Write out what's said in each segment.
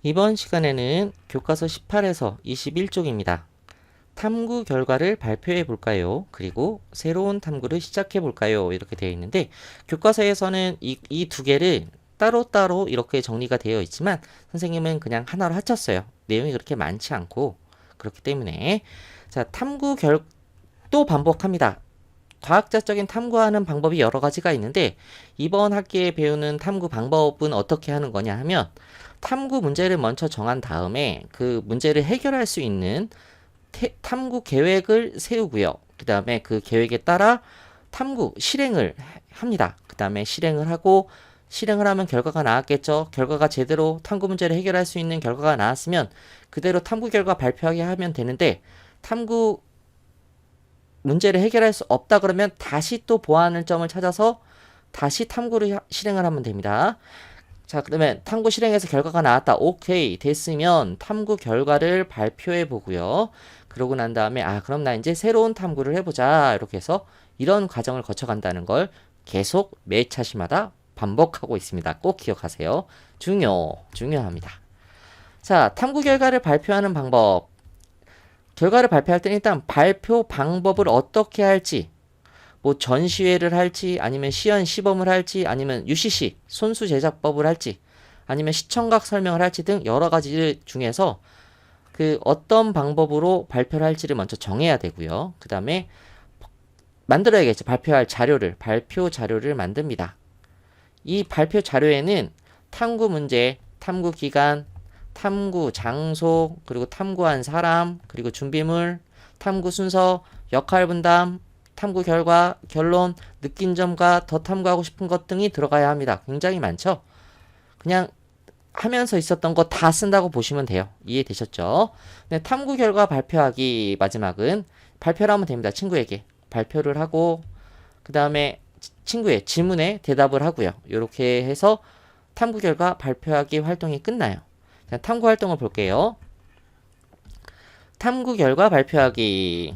이번 시간에는 교과서 18에서 21쪽입니다. 탐구 결과를 발표해 볼까요? 그리고 새로운 탐구를 시작해 볼까요? 이렇게 되어 있는데 교과서에서는 이 두 개를 따로따로 이렇게 정리가 되어 있지만 선생님은 그냥 하나로 합쳤어요. 내용이 그렇게 많지 않고 그렇기 때문에 자, 또 반복합니다. 과학자적인 탐구하는 방법이 여러 가지가 있는데 이번 학기에 배우는 탐구 방법은 어떻게 하는 거냐 하면 탐구 문제를 먼저 정한 다음에 그 문제를 해결할 수 있는 탐구 계획을 세우고요. 그 다음에 그 계획에 따라 탐구 실행을 합니다. 그 다음에 실행을 하면 결과가 나왔겠죠. 결과가 제대로 탐구 문제를 해결할 수 있는 결과가 나왔으면 그대로 탐구 결과 발표하게 하면 되는데 탐구 문제를 해결할 수 없다 그러면 다시 또 보완할 점을 찾아서 다시 탐구를 실행을 하면 됩니다. 자, 그러면 탐구 실행에서 결과가 나왔다. 오케이. 됐으면 탐구 결과를 발표해 보고요. 그러고 난 다음에 그럼 나 이제 새로운 탐구를 해보자. 이렇게 해서 이런 과정을 거쳐간다는 걸 계속 매 차시마다 반복하고 있습니다. 꼭 기억하세요. 중요합니다. 자, 탐구 결과를 발표하는 방법. 결과를 발표할 때는 일단 발표 방법을 어떻게 할지, 뭐 전시회를 할지, 아니면 시연 시범을 할지, 아니면 UCC 손수 제작법을 할지, 아니면 시청각 설명을 할지 등 여러 가지 중에서 그 어떤 방법으로 발표를 할지를 먼저 정해야 되고요. 그 다음에 만들어야겠죠. 발표 자료를 만듭니다. 이 발표 자료에는 탐구 문제, 탐구 기간, 탐구 장소, 그리고 탐구한 사람, 그리고 준비물, 탐구 순서, 역할 분담, 탐구 결과, 결론, 느낀 점과 더 탐구하고 싶은 것 등이 들어가야 합니다. 굉장히 많죠? 그냥 하면서 있었던 거 다 쓴다고 보시면 돼요. 이해되셨죠? 네, 탐구 결과 발표하기 마지막은 발표를 하면 됩니다. 친구에게 발표를 하고 그 다음에 친구의 질문에 대답을 하고요. 이렇게 해서 탐구 결과 발표하기 활동이 끝나요. 자, 탐구 활동을 볼게요. 탐구 결과 발표하기.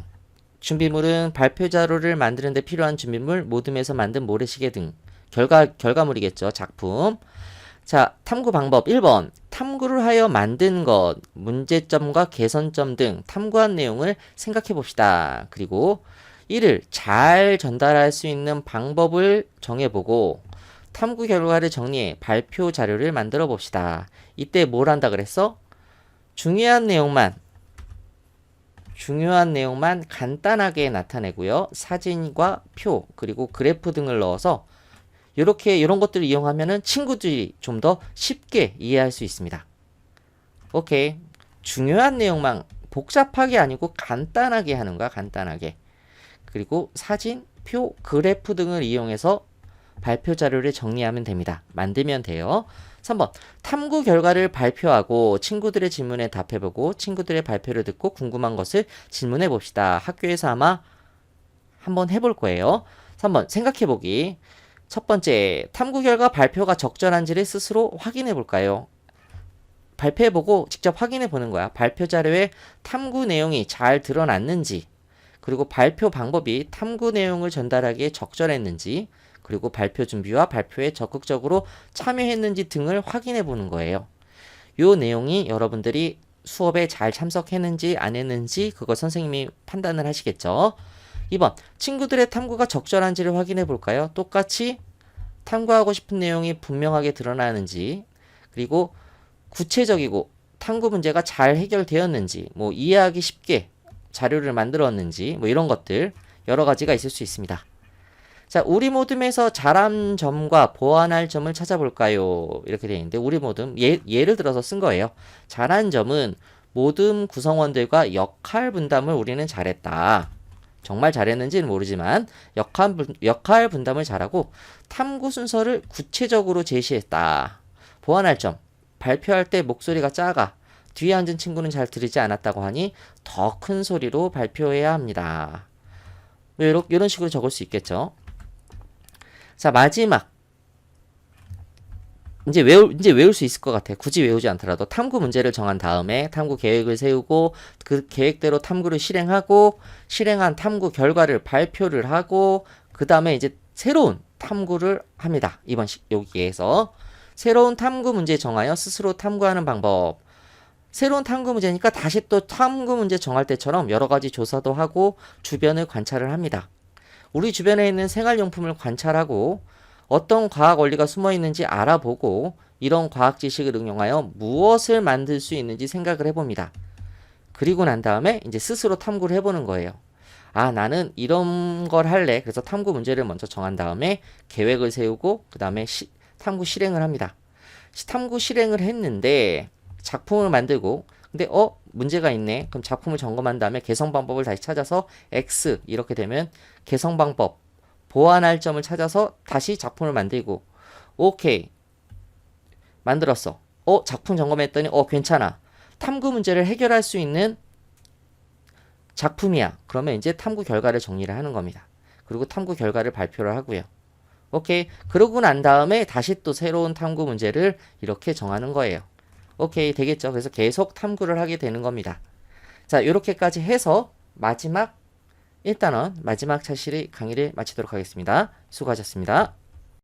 준비물은 발표 자료를 만드는 데 필요한 준비물, 모둠에서 만든 모래시계 등 결과물이겠죠. 작품. 자, 탐구 방법 1번. 탐구를 하여 만든 것, 문제점과 개선점 등 탐구한 내용을 생각해 봅시다. 그리고 이를 잘 전달할 수 있는 방법을 정해보고 탐구 결과를 정리해 발표 자료를 만들어 봅시다. 이때 뭘 한다 그랬어? 중요한 내용만 간단하게 나타내고요. 사진과 표, 그리고 그래프 등을 넣어서 이런 것들을 이용하면은 친구들이 좀 더 쉽게 이해할 수 있습니다. 오케이. 중요한 내용만 복잡하게 아니고 간단하게 하는 거야. 간단하게. 그리고 사진, 표, 그래프 등을 이용해서 발표 자료를 정리하면 됩니다. 만들면 돼요. 3번. 탐구 결과를 발표하고 친구들의 질문에 답해보고 친구들의 발표를 듣고 궁금한 것을 질문해 봅시다. 학교에서 아마 한번 해볼 거예요. 3번. 생각해보기. 첫 번째. 탐구 결과 발표가 적절한지를 스스로 확인해 볼까요? 발표해보고 직접 확인해 보는 거야. 발표 자료에 탐구 내용이 잘 드러났는지, 그리고 발표 방법이 탐구 내용을 전달하기에 적절했는지, 그리고 발표 준비와 발표에 적극적으로 참여했는지 등을 확인해 보는 거예요. 이 내용이 여러분들이 수업에 잘 참석했는지 안 했는지 그거 선생님이 판단을 하시겠죠. 2번. 친구들의 탐구가 적절한지를 확인해 볼까요? 똑같이 탐구하고 싶은 내용이 분명하게 드러나는지, 그리고 구체적이고 탐구 문제가 잘 해결되었는지, 뭐 이해하기 쉽게 자료를 만들었는지, 뭐 이런 것들 여러 가지가 있을 수 있습니다. 자, 우리 모둠에서 잘한 점과 보완할 점을 찾아볼까요? 이렇게 되어 있는데 우리 모둠 예를 들어서 쓴 거예요. 잘한 점은 모둠 구성원들과 역할 분담을 우리는 잘했다. 정말 잘했는지는 모르지만 역할 분담을 잘하고 탐구 순서를 구체적으로 제시했다. 보완할 점. 발표할 때 목소리가 작아 뒤에 앉은 친구는 잘 들리지 않았다고 하니 더 큰 소리로 발표해야 합니다. 이런 식으로 적을 수 있겠죠. 자, 마지막. 이제 외울 수 있을 것 같아. 굳이 외우지 않더라도 탐구 문제를 정한 다음에 탐구 계획을 세우고 그 계획대로 탐구를 실행하고 실행한 탐구 결과를 발표를 하고 그 다음에 이제 새로운 탐구를 합니다. 여기에서 새로운 탐구 문제 정하여 스스로 탐구하는 방법. 새로운 탐구 문제니까 다시 또 탐구 문제 정할 때처럼 여러 가지 조사도 하고 주변을 관찰을 합니다. 우리 주변에 있는 생활용품을 관찰하고 어떤 과학 원리가 숨어 있는지 알아보고 이런 과학 지식을 응용하여 무엇을 만들 수 있는지 생각을 해봅니다. 그리고 난 다음에 이제 스스로 탐구를 해보는 거예요. 아, 나는 이런 걸 할래. 그래서 탐구 문제를 먼저 정한 다음에 계획을 세우고 그 다음에 탐구 실행을 합니다. 탐구 실행을 했는데 작품을 만들고 근데 문제가 있네. 그럼 작품을 점검한 다음에 개선 방법을 다시 찾아서 X 이렇게 되면 개선 방법 보완할 점을 찾아서 다시 작품을 만들고 오케이 만들었어. 작품 점검했더니 괜찮아. 탐구 문제를 해결할 수 있는 작품이야. 그러면 이제 탐구 결과를 정리를 하는 겁니다. 그리고 탐구 결과를 발표를 하고요. 오케이. 그러고 난 다음에 다시 또 새로운 탐구 문제를 이렇게 정하는 거예요. 오케이. 되겠죠. 그래서 계속 탐구를 하게 되는 겁니다. 자, 이렇게까지 해서 일단은 마지막 차시의 강의를 마치도록 하겠습니다. 수고하셨습니다.